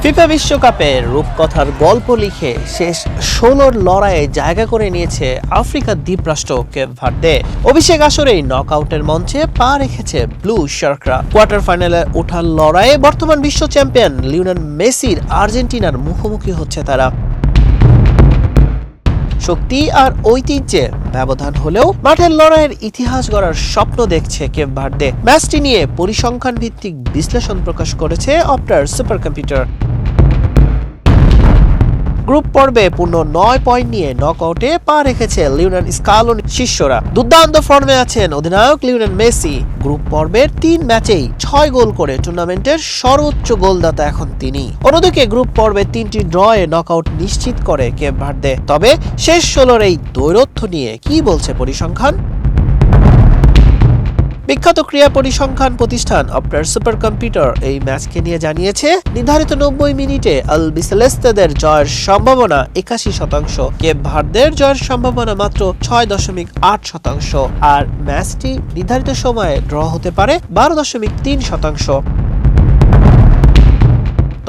FIFA বিশ্বকাপে রূপকথার গল্প লিখে শেষ ১৬র লড়াইয়ে জায়গা করে নিয়েছে আফ্রিকার দ্বীপরাষ্ট্র কেপ ভার্দে। অভিষেক আসরেই নকআউটের মঞ্চে পা রেখেছে ব্লু শার্করা। কোয়ার্টার ফাইনালে ওঠার লড়াইয়ে বর্তমান বিশ্ব চ্যাম্পিয়ন লিওনেল মেসির আর্জেন্টিনার মুখোমুখি হচ্ছে তারা। শক্তি আর ঐতিহ্যে ব্যবধান হলেও মাঠের লড়াইয়ের ইতিহাস গড়ার স্বপ্ন দেখছে কেপ ভার্দে। ম্যাচটি নিয়ে পরিসংখ্যান ভিত্তিক বিশ্লেষণ প্রকাশ করেছে অপটার সুপার কম্পিউটার। গ্রুপ পর্বে পূর্ণ ৯ পয়েন্ট নিয়ে নকআউটে পা রেখেছে লিওনেল স্কালোনি শিষ্যরা। দুর্দান্ত ফর্মে আছেন অধিনায়ক লিওনেল মেসি। গ্রুপ পর্বের ৩ ম্যাচেই ৬ গোল করে টুর্নামেন্টের সর্বোচ্চ গোলদাতা এখন তিনি। অন্যদিকে গ্রুপ পর্বে ৩টি ড্রয়ে নকআউট নিশ্চিত করে কেপ ভার্দে। তবে শেষ ১৬র এই দ্বৈরথ্য নিয়ে কি বলছে পরিসংখ্যান? বিখ্যাত ক্রীড়া পরিসংখ্যান প্রতিষ্ঠান অপটার সুপার কম্পিউটার এই ম্যাচকে নিয়ে জানিয়েছে, নির্ধারিত ৯০ মিনিটে আলবিসেলেস্তেদের জয়ের সম্ভাবনা ৮১%, কেপ ভার্দের জয়ের সম্ভাবনা মাত্র ৬.৮%, আর ম্যাচটি নির্ধারিত সময়ে ড্র হতে পারে ১২.৩%।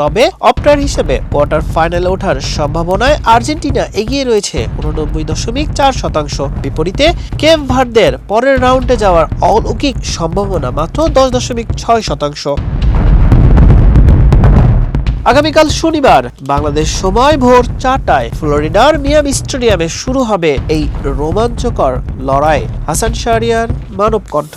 তবে অপটার হিসেবে কোয়ার্টার ফাইনালে ওঠার সম্ভাবনায় আর্জেন্টিনা এগিয়ে রয়েছে ৮৯.৪%। বিপরীতে কেপ ভার্দের পরের রাউন্ডে যাওয়ার অলৌকিক সম্ভাবনা মাত্র ১০.৬%। আগামীকাল শনিবার বাংলাদেশ সময় ভোর ৪টায় ফ্লোরিডার মিয়ামি স্টেডিয়ামে শুরু হবে এই রোমাঞ্চকর লড়াই। হাসান শাহরিয়ার, মানব কণ্ঠ।